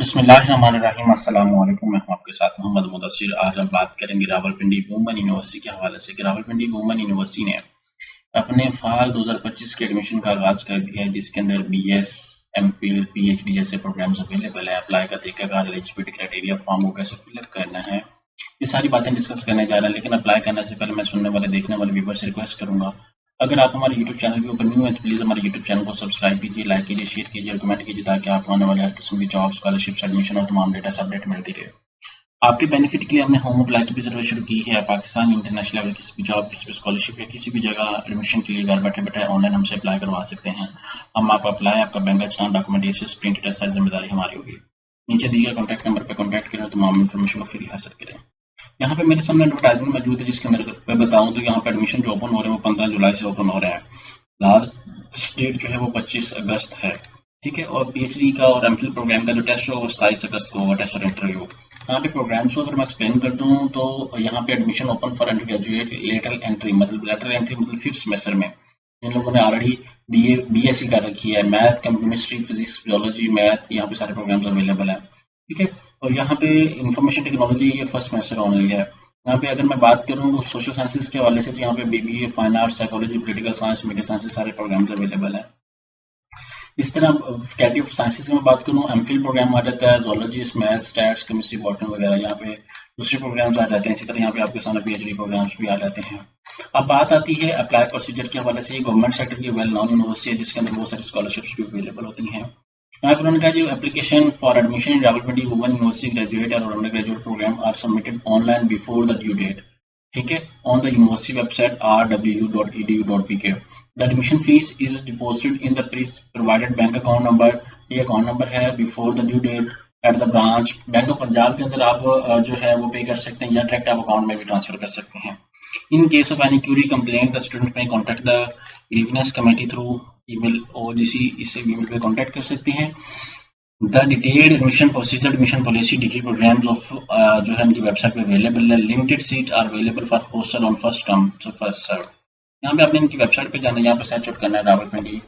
बिस्मिल्लाहिर्रहमानिर्रहीम अस्सलाम वालेकुम। मैं हूं आपके साथ मोहम्मद मुदस्सिर। आज हम बात करेंगे रावलपिंडी वुमेन यूनिवर्सिटी के हवाले से कि रावलपिंडी वुमेन यूनिवर्सिटी ने अपने फाल 2025 के एडमिशन का आगाज कर दिया है, जिसके अंदर बीएस, एमफिल, पीएचडी जैसे प्रोग्राम्स अवेलेबल है। अप्लाई का तरीकाकार, एलिजिबिलिटी क्राइटेरिया, फॉर्म को कैसे फिलअप करना है, ये सारी बातें डिस्कस करने जा रहे हैं। लेकिन अप्लाई करने से पहले मैं सुनने वाले देखने वाले व्यूवर से रिक्वेस्ट करूंगा, अगर आप हमारे YouTube चैनल के ऊपर न्यू हैं तो प्लीज़ हमारे YouTube चैनल को सब्सक्राइब कीजिए, लाइक कीजिए, शेयर कीजिए और कमेंट कीजिए, ताकि आपको आने वाले हर किस्म की जॉब, स्कॉलरशिप, एडमिशन और तमाम डेटा से अपडेट मिलती रहे। आपके बेनिफिट के लिए हमने होम अप्लाई की भी सर्विस शुरू की है। पाकिस्तान इंटरनेशनल लेवल किसी भी जॉब, किसी भी स्कॉलरशिप या किसी भी जगह एडमिशन के लिए घर बैठे बैठे ऑनलाइन हमसे अप्लाई करवा सकते हैं। हम आपका अप्लाई, आपका बैंक अकाउंट, डॉक्यूमेंटेशन, प्रिंटेड सारी जिम्मेदारी हमारी होगी। नीचे दिए गए कॉन्टैक्ट नंबर पर कॉन्टैक्ट करें, तमाम इन्फॉर्मेशन को फ्री हासिल करें। यहाँ पे मेरे सामने एडवर्टाइजमेंट मौजूद है, जिसके अंदर मैं बताऊं तो यहाँ पे एडमिशन जो ओपन हो रहे हैं वो 15 जुलाई से ओपन हो रहे हैं। लास्ट डेट जो है वो 25 अगस्त है, ठीक है। और पीएचडी का और एमफिल प्रोग्राम का जो टेस्ट होगा वो 27 अगस्त को होगा, टेस्ट और इंटरव्यू। यहाँ पे प्रोग्राम्स को अगर मैं एक्सप्लेन कर दूँ तो यहाँ पे admission open for under graduate lateral entry मतलब फिफ्थ सेमेस्टर में जिन लोगों ने ऑलरेडी बीएससी कर रखी है, math, chemistry, physics, biology, math, यहाँ पे सारे प्रोग्राम्स अवेलेबल है, ठीक है। और यहाँ पे इंफॉर्मेशन टेक्नोलॉजी ये फर्स्ट सेमेस्टर ओनली है। यहाँ पे अगर मैं बात करूँ तो सोशल साइंसेज के हवाले से तो यहाँ पे BBA, fine arts, psychology, political science, media science सारे प्रोग्राम्स अवेलेबल है। इस तरह फैकल्टी ऑफ साइंसेज की मैं बात करूँ, एमफिल प्रोग्राम आ जाता है, zoology, maths, stats, chemistry, botany वगैरह यहाँ पे दूसरे प्रोग्राम्स आ जाते हैं। इसी तरह यहाँ पे आपके सामने पीएचडी प्रोग्राम्स भी आ जाते हैं। अब बात आती है अप्लाई प्रोसीजर के हवाले से। गवर्नमेंट सेक्टर की वेल नॉन यूनिवर्सिटी है, जिसके अंदर बहुत सारी स्कॉलरशिप्स भी अवेलेबल होती हैं। यहाँ पर उन्होंने कहा जो application for admission in Rawalpindi women university graduate और undergraduate programme are submitted online before the due date, ठीक है, on the university website rwu.edu.pk। The admission fee is deposited in the provided bank account number, ये account number है, before the due date at the branch. Bank of Punjab के अंदर आप जो है वो पे कर सकते हैं या डायरेक्ट आप अकाउंट में भी ट्रांसफर कर सकते हैं। In case of any query complaint the student may contact the grievance committee through email OGC, इसे ईमेल पे कॉन्टैक्ट कर सकते हैं। The detailed admission procedure, admission policy, degree programmes of जो है उनकी वेबसाइट पे अवेलेबल है। Limited seat are available for hostel on first come first serve. यहाँ पे आपने इनकी वेबसाइट पे जाना है, यहाँ पे सर्च आउट करना है रावलपिंडी,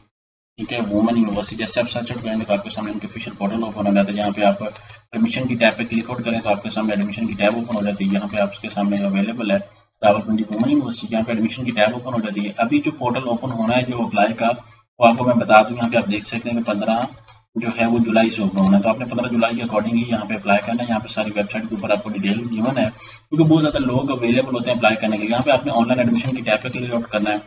ठीक है, वुमेन यूनिवर्सिटी। जैसे आप सर्च आउट करेंगे तो आपके सामने इनके ऑफिशियल पोर्टल ओपन हो जाता है। जहाँ पे आप एडमिशन की टैब पे क्लिक आउट करें तो आपके सामने एडमिशन की टैब ओपन हो जाती है। यहाँ पे आपके सामने अवेलेबल है रावलपिंडी वुमेन यूनिवर्सिटी, यहाँ पे एडमिशन की टैब ओपन हो जाती है। अभी जो पोर्टल ओपन होना है जो अप्लाई का, वो आपको मैं बता दूं, यहाँ पे आप देख सकते हैं कि 15 जो है वो जुलाई से ओपन होना है। तो आपने 15 जुलाई के अकॉर्डिंग ही यहाँ पे अप्लाई करना है। यहाँ पे सारी वेबसाइट के ऊपर आपको डिटेल गिवन है, क्योंकि बहुत ज़्यादा लोग अवेलेबल होते हैं अप्लाई करने के लिए। यहाँ पे आपने ऑनलाइन एडमिशन की टैब पे क्लिक आउट करना है,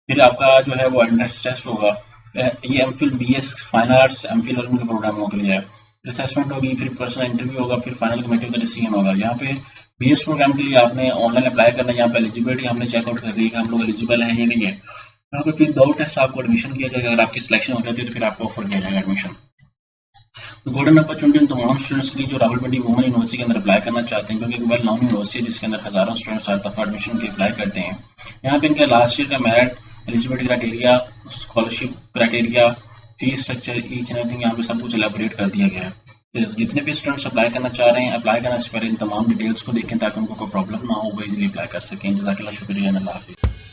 फिर आपका जो है वो एंट्रेंस टेस्ट होगा। ये MPhil, BS, fine arts, MPhil और उनके प्रोग्रामों के लिए है। असेसमेंट होगी, फिर पर्सनल इंटरव्यू होगा, फिर final committee of the decision होगा। यहाँ पे बीएस प्रोग्राम के लिए आपने ऑनलाइन अप्लाई करना है। यहाँ पे एलिजिबिलिटी हमने चेकआउट कर दी है कि हम लोग एलिजिबल है या नहीं है। यहाँ पे फिर 2 टेस्ट आपको एडमिशन किया जाएगा। अगर आपकी सिलेक्शन हो जाती है तो फिर आपको ऑफर किया जाएगा एडमिशन। तो गोल्डन अपॉर्चुनिटी उन तमाम स्टूडेंट्स के लिए जो रावलपिंडी वुमेन यूनिवर्सिटी के अंदर अप्लाई करना चाहते हैं, क्योंकि एक वेल नॉन यूनिवर्सिटी है जिसके अंदर हजारों स्टूडेंट्स हर दफा एडमिशन के लिए अप्लाई करते हैं। यहाँ पे इनका लास्ट ईयर का merit, eligibility criteria, scholarship criteria, fees structure, each and everything यहाँ पे सब कुछ एलैबोरेट कर दिया गया है। तो जितने भी स्टूडेंट्स अप्लाई करना चाह रहे हैं, अप्लाई करने से पहले इन तमाम डिटेल्स को देखें ताकि उनको कोई प्रॉब्लम ना हो, वो इजीली अप्लाई कर सकें। जज़ाकल्लाह, शुक्रिया, अल्लाह हाफिज़।